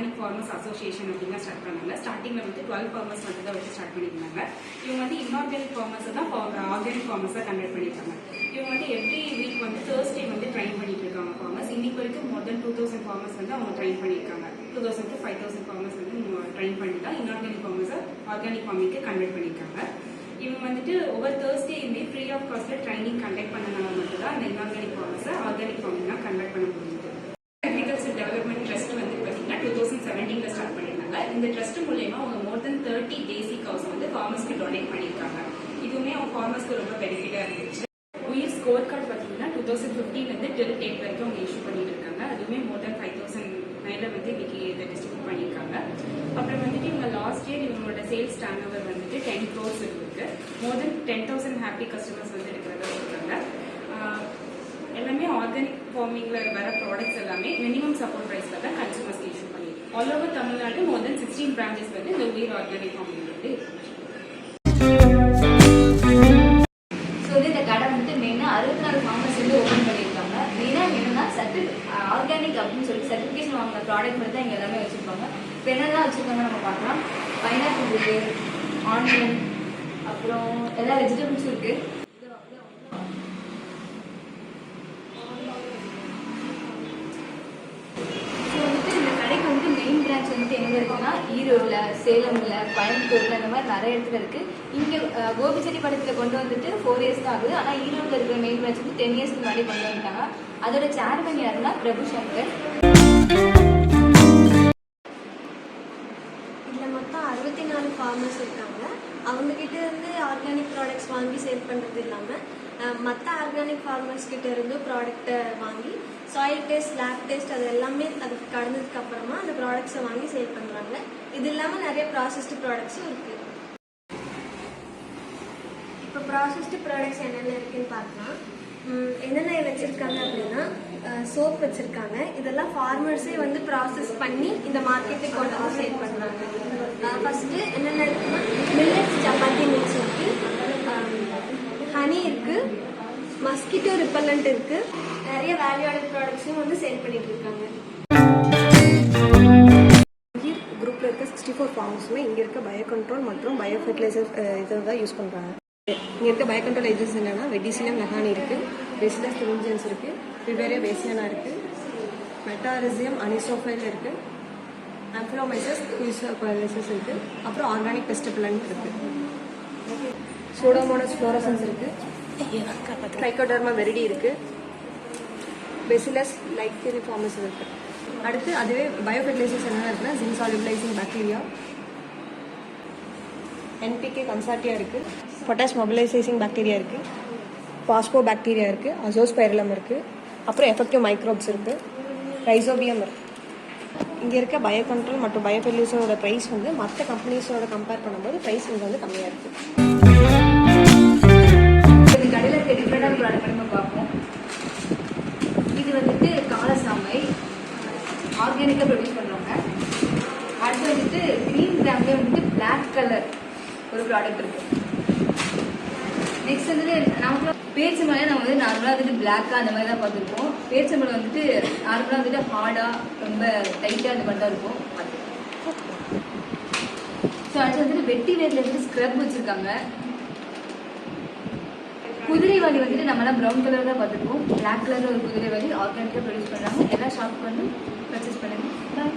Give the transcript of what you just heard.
Organic farmers association அப்படின்னா start பண்ணாங்க. ஸ்டார்டிங்ல வந்து 12 ஃபார்மர்ஸ் வந்து தான் வச்சு ஸ்டார்ட் பண்ணியிருந்தாங்க. இவங்க வந்து இன்ஆர்கானிக் ஃபார்மர்ஸ் தான் ஆர்கானிக் ஃபார்மர்ஸாக கண்டக்ட் பண்ணியிருக்காங்க. இவங்க வந்து எவ்ரி வீக் வந்து தேர்ஸ்டே வந்து ட்ரைன் பண்ணிட்டு இருக்காங்க ஃபார்மர்ஸ். இன்னைக்கு வரைக்கும் மோர் தென் 2000 ஃபார்மர்ஸ் வந்து அவங்க ட்ரைன் பண்ணியிருக்காங்க. 2000 to 5000 ஃபார்மர்ஸ் வந்து ட்ரைன் பண்ணி தான் இன்ஆர்கானிக் ஃபார்மர்ஸை ஆர்கானிக் ஃபார்மிங்க்கு கன்வெர்ட் பண்ணியிருக்காங்க. இவங்க வந்துட்டு ஒவ்வொரு தேர்ஸ்டேயுமே ஃப்ரீ ஆஃப் காஸ்ட்ல ட்ரைனிங் கண்டக்ட் பண்ணனால மட்டும் தான் அந்த இன்ஆர்கானிக் ஃபார்மர்ஸை ஆர்கானிக் ஃபார்மிங்காக கன்வெர்ட் பண்ண முடியுது. அக்ரிகல்ச்சர் டெவலப்மெண்ட் ட்ரஸ்ட் வந்து பார்த்தீங்கன்னா 2017 ஸ்டார்ட் பண்ணியிருந்தாங்க. இந்த ட்ரஸ்ட் மூலயமா அவங்க மோர் தென் 30 பேசிக் ஹவுஸ் வந்து ஃபார்மர்ஸ்க்கு டொனேட் பண்ணியிருக்காங்க. இதுவுமே அவங்க ஃபார்மர்ஸ்க்கு ரொம்ப பெனிஃபிட்டாக இருந்துச்சு. உயிர் ஸ்கோர் கார்டு பார்த்தீங்கன்னா 2015 டில் டேட் வரைக்கும் அவங்க இஷ்யூ பண்ணிட்டு இருக்காங்க. அதுவுமே மோர் தென் 5000 மேல வந்து இன்னைக்கு இதை டிஸ்ட்ரிபியூட் பண்ணியிருக்காங்க. அப்புறம் வந்துட்டு இவங்க லாஸ்ட் இயர் இவங்களோட சேல்ஸ் டர்ன் ஓவர் வந்துட்டு 10 crores இருக்கு. மோர் தென் 10,000 ஹாப்பி கஸ்டமர்ஸ் வந்து இருக்கிறதா சொல்றாங்க. எல்லாமே ஆர்கானிக் ஃபார்மிங்ல வர ப்ராடக்ட்ஸ் எல்லாமே மினிமம் சப்போர்ட் பிரைஸ்ல தான் கன்சூமர்ஸ்க்கு இஷ்யூ பண்ணியிருக்கோம். ஆல் ஓவர் தமிழ்நாடு மோர் தென் 16 பிரான்ச்சஸ் வந்து இந்த உயிர் ஆர்கானிக் ஃபார்மிங் வந்து இந்த கடை வந்துட்டு மெயினாக 64 ஃபார்மர்ஸ் வந்து ஓப்பன் பண்ணியிருக்காங்க. மெயினாக என்னன்னா ஆர்கானிக் அப்படின்னு சொல்லி சர்டிஃபிகேஷன் வாங்கின ப்ராடக்ட் மட்டும் தான் இங்கே எல்லாமே வச்சுருப்பாங்க. இப்போ என்னெல்லாம் வச்சுருக்காங்க நம்ம பார்க்கலாம். பைனாப்பிள் இருக்குது, ஆனியன், அப்புறம் எல்லா வெஜிடபிள்ஸும் இருக்குது. வந்துட்டு எங்க இருக்குன்னா ஈரோடுல, சேலம்ல, கோயம்புத்தூர்ல இந்த மாதிரி நிறைய இடத்துல இருக்கு. இங்க கோபிச்செட்டிப்பாளையத்துல கொண்டு வந்துட்டு 4 years தான் ஆகுது. ஆனா ஈரோடுல இருக்கிற மெயின் பிரான்ச் வந்து 10 years முன்னாடி கொண்டு வந்துட்டாங்க. அதோட சேர்மன் யாருன்னா பிரபு சங்கர். இதுல மொத்தம் 64 ஃபார்மர்ஸ் இருக்காங்க. அவங்க கிட்ட இருந்து ஆர்கானிக் ப்ராடக்ட்ஸ் வாங்கி சேல் பண்றது இல்லாம மற்ற ஆர்கானிக் ஃபார்மர்ஸ் கிட்ட இருந்து ப்ராடக்டை வாங்கி சாயில் டெஸ்ட், லேப் டெஸ்ட் அது எல்லாமே அதுக்கு கடந்ததுக்கு அப்புறமா அந்த ப்ராடக்ட்ஸை வாங்கி சேல் பண்றாங்க. இது இல்லாமல் நிறைய ப்ராசஸ்டு ப்ராடக்ட்ஸும் இருக்கு. இப்போ ப்ராசஸ்டு ப்ராடக்ட்ஸ் என்னென்ன இருக்குன்னு பார்க்கலாம். என்னென்ன வச்சிருக்காங்க அப்படின்னா சோப் வச்சிருக்காங்க. இதெல்லாம் ஃபார்மர்ஸே வந்து ப்ராசஸ் பண்ணி இந்த மார்க்கெட்டுக்கு கொண்டு வந்து சேல் பண்றாங்க. ஃபர்ஸ்ட் என்னென்ன இருக்குன்னா மில்லட்ஸ் சப்பாத்தி மிக்ஸ் இருக்கு, ஹனி இருக்கு, மஸ்கிட்டோ ரிப்பல்லண்ட் இருக்கு. நிறைய வேல்யூ ஆடட் ப்ராடக்ட்ஸும் வந்து சேல் பண்ணிட்டு இருக்காங்க. குரூப்ல இருக்க 64 ஃபார்மர்ஸுமே இங்க இருக்க பயோ கண்ட்ரோல் மற்றும் பயோ ஃபெர்டிலைசர் இதை தான் யூஸ் பண்றாங்க. இங்க இருக்க பயோ கண்ட்ரோல் ஏஜென்ட்ஸ் என்னன்னா வெடிசிலம் லெஹானி இருக்கு, பேசிலஸ் துரிஞ்சன்ஸ் இருக்கு, பிவேரியா பேசியனா இருக்கு, மெட்டாரிசியம் அனிசோஃபைல் இருக்கு, ஆம்ஃபிலோமைசஸ் குயிசோபைலசஸ் இருக்கு, அப்புறம் ஆர்கானிக் பெஸ்ட் பிளான்ட் இருக்கு, சூடோமோனஸ் ஃப்ளோரசன்ஸ் இருக்கு, ட்ரைகோடர்மா வெரிடி இருக்கு, பேசிலஸ் லைக்கோரிஃபார்மஸ் இருக்கு. அடுத்து அதுவே பயோ ஃபெர்டிலைசர்ஸ் என்னென்ன இருக்குன்னா ஜிங்க் சால்யுபிளைசிங் பாக்டீரியா, என்பிகே கன்சார்டியா இருக்கு, பொட்டாஷ் மொபிலைசேசிங் பாக்டீரியா இருக்கு, பாஸ்போ பாக்டீரியா இருக்கு, அசோஸ்பைரலம் இருக்கு, அப்புறம் எஃபெக்டிவ் மைக்ரோப்ஸ் இருக்கு, ரைசோபியம் இருக்கு. இங்கே இருக்க பயோ கண்ட்ரோல் மற்றும் பயோ ஃபெர்டிலைசரோட ப்ரைஸ் வந்து மற்ற கம்பெனிஸோட கம்பேர் பண்ணும்போது ப்ரைஸ் இங்கே வந்து கம்மியாக இருக்கு. கடையில் இருக்க டிஃப்ரெண்டான ப்ராடக்ட் நம்ம பார்ப்போம். இது வந்துட்டு காலசாமை ஆர்கானிக்காக ப்ரொடியூஸ் பண்ணுறாங்க. அடுத்து வந்துட்டு க்ரீன் கிராம்லேயே வந்துட்டு பிளாக் கலர் ஒரு ப்ராடக்ட் இருக்கு. நெக்ஸ்ட் வந்துட்டு நமக்கு பேரிச்சம்பழம் நம்ம வந்து நார்மலாக வந்துட்டு பிளாக்காக அந்த மாதிரி தான் பார்த்துருப்போம். பேரிச்சம்பழம் வந்துட்டு நார்மலாக வந்துட்டு ஹார்டாக ரொம்ப டைட்டாக அந்த மாதிரி தான் இருக்கும். ஸோ அடுத்து வந்துட்டு வெட்டி வேர்ல வந்துட்டு ஸ்க்ரப் வச்சுருக்காங்க. குதிரைவாலி வந்துட்டு நம்மளாம் ப்ரௌன் கலர் தான் பார்த்துருப்போம். பிளாக் கலரில் ஒரு குதிரைவாலி ஆர்கானிக்காக ப்ரொடியூஸ் பண்ணுறாங்க. எல்லா ஷாப்புக்கு வந்து பர்ச்சேஸ் பண்ணுங்க. பாய்.